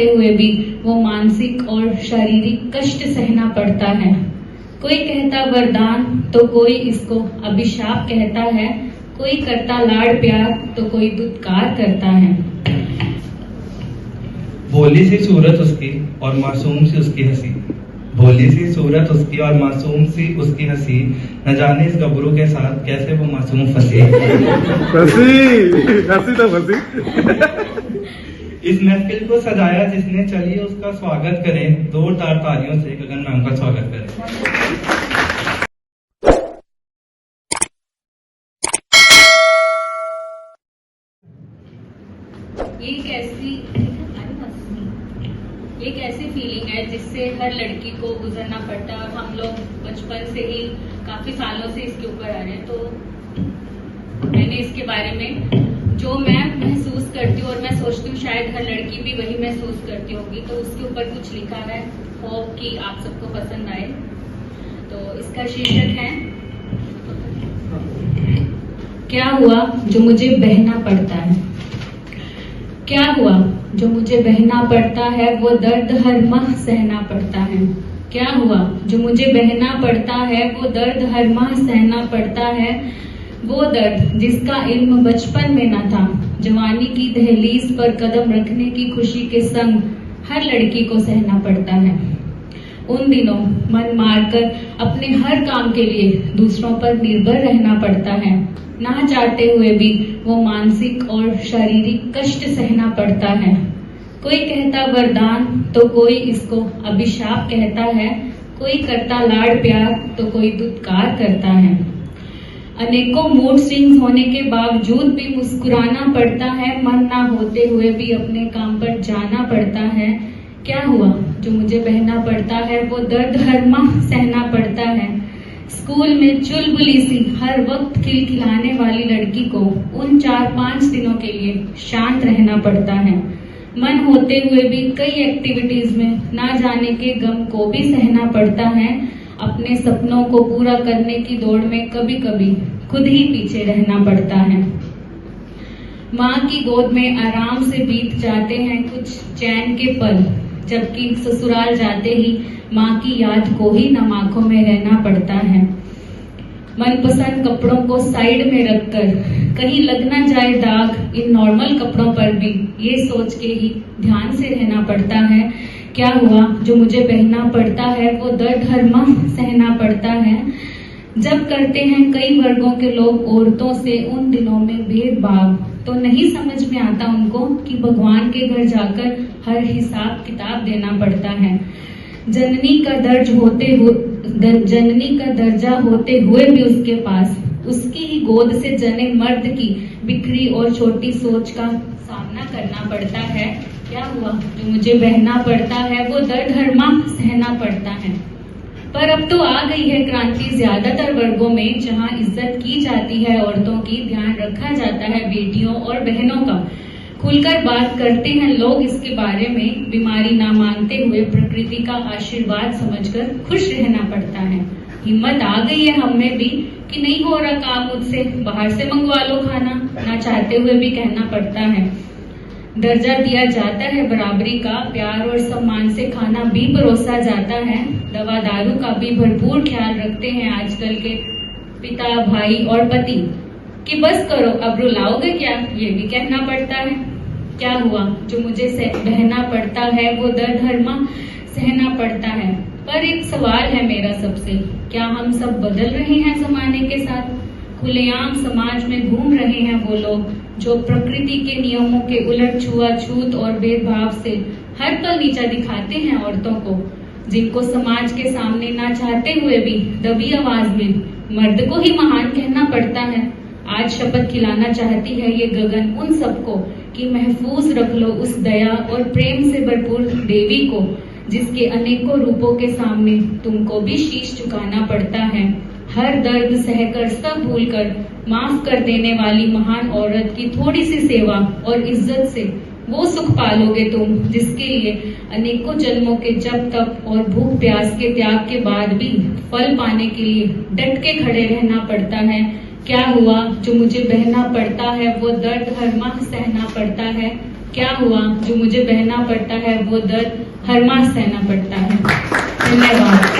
चाहते हुए भी वो मानसिक और शारीरिक कष्ट सहना पड़ता है। कोई कहता वरदान तो कोई इसको अभिशाप कहता है, कोई करता लाड़ प्यार तो कोई दुत्कार करता है। भोली सी सूरत उसकी और मासूम सी उसकी हंसी, भोली सी सूरत उसकी और मासूम सी उसकी हंसी, न जाने इस गबरू के साथ कैसे वो मासूम फंसी। हंसी तो फंसी। इस महफिल को सजाया जिसने, चलिए उसका स्वागत करें, जोरदार तालियों से गगन मैम का स्वागत करें। ये एक ऐसी फीलिंग है जिससे हर लड़की को गुजरना पड़ता है और हम लोग बचपन से ही काफी सालों से इसके ऊपर आ रहे हैं। तो मैंने इसके बारे में जो मैं महसूस करती हूँ और मैं सोचती हूँ शायद हर लड़की भी वही महसूस करती होगी, तो उसके ऊपर कुछ लिखा है। होप कि आप सबको पसंद आए। तो इसका शीर्षक है, क्या हुआ जो मुझे बहना पड़ता है। क्या हुआ जो मुझे बहना पड़ता है, वो दर्द हर माह सहना पड़ता है। क्या हुआ जो मुझे बहना पड़ता है, वो दर्द हर माह सहना पड़ता है। वो दर्द जिसका इल्म बचपन में न था, जवानी की दहलीज पर कदम रखने की खुशी के संग हर लड़की को सहना पड़ता है। उन दिनों मन मारकर अपने हर काम के लिए दूसरों पर निर्भर रहना पड़ता है। ना चाहते हुए भी वो मानसिक और शारीरिक कष्ट सहना पड़ता है। कोई कहता वरदान तो कोई इसको अभिशाप कहता है, कोई करता लाड़ प्यार तो कोई दुत्कार करता है। अनेकों मूड स्विंग्स होने के बावजूद भी मुस्कुराना पड़ता है, मन ना होते हुए भी अपने काम पर जाना पड़ता है। क्या हुआ जो मुझे बहना पड़ता है, वो दर्द हर माह सहना पड़ता है। स्कूल में चुलबुली सी हर वक्त खिलखिलाने वाली लड़की को उन 4-5 दिनों के लिए शांत रहना पड़ता है। मन होते हुए भी कई एक्टिविटीज में ना जाने के गम को भी सहना पड़ता है। अपने सपनों को पूरा करने की दौड़ में कभी कभी खुद ही पीछे रहना पड़ता है। माँ की गोद में आराम से बीत जाते हैं कुछ चैन के पल, जबकि ससुराल जाते ही माँ की याद को ही नम आंखों में रहना पड़ता है। मनपसंद कपड़ों को साइड में रखकर कहीं लग ना जाए दाग इन नॉर्मल कपड़ों पर भी, ये सोच के ही ध्यान से रहना पड़ता है। क्या हुआ जो मुझे बहना पड़ता है, वो दर्द हर माह सहना पड़ता है। जब करते हैं कई वर्गों के लोग औरतों से उन दिनों में भेदभाव, तो नहीं समझ में आता उनको कि भगवान के घर जाकर हर हिसाब किताब देना पड़ता है। जननी का दर्जा होते हुए भी उसके पास उसकी ही गोद से जने मर्द की बिखरी और छोटी सोच का सामना करना पड़ता है। क्या हुआ जो मुझे बहना पड़ता है, वो दर्द हर माह सहना पड़ता है। पर अब तो आ गई है क्रांति ज्यादातर वर्गों में, जहां इज्जत की जाती है औरतों की, ध्यान रखा जाता है बेटियों और बहनों का। खुलकर बात करते हैं लोग इसके बारे में, बीमारी ना मानते हुए प्रकृति का आशीर्वाद समझकर खुश रहना पड़ता है। हिम्मत आ गई है हम में भी कि नहीं हो रहा काम मुझसे, बाहर से मंगवा लो खाना, ना चाहते हुए भी कहना पड़ता है। दर्जा दिया जाता है बराबरी का, प्यार और सम्मान से खाना भी परोसा जाता है। दवा दारू का भी भरपूर ख्याल रखते हैं आजकल के पिता, भाई और पति कि बस करो अब रुलाओगे क्या, ये भी कहना पड़ता है। क्या हुआ जो मुझे बहना पड़ता है, वो दर्द हर माह सहना पड़ता है। पर एक सवाल है मेरा सबसे, क्या हम सब बदल रहे हैं जमाने के साथ? खुलेआम समाज में घूम रहे हैं वो लोग जो प्रकृति के नियमों के उलट छुआछूत और भेदभाव से हर पल नीचा दिखाते हैं औरतों को, जिनको समाज के सामने ना चाहते हुए भी दबी आवाज में मर्द को ही महान कहना पड़ता है। आज शपथ खिलाना चाहती है ये गगन उन सबको कि महफूज रख लो उस दया और प्रेम से भरपूर देवी को, जिसके अनेकों रूपों के सामने तुमको भी शीश झुकाना पड़ता है। हर दर्द सहकर सब भूलकर माफ कर देने वाली महान औरत की थोड़ी सी सेवा और इज्जत से वो सुख पालोगे तुम, जिसके लिए अनेकों जन्मों के जप तप और भूख प्यास के त्याग के बाद भी फल पाने के लिए डट के खड़े रहना पड़ता है। क्या हुआ जो मुझे बहना पड़ता है, वो दर्द हर माह सहना पड़ता है। क्या हुआ जो मुझे बहना पड़ता है वो दर्द हर माह सहना पड़ता है। धन्यवाद।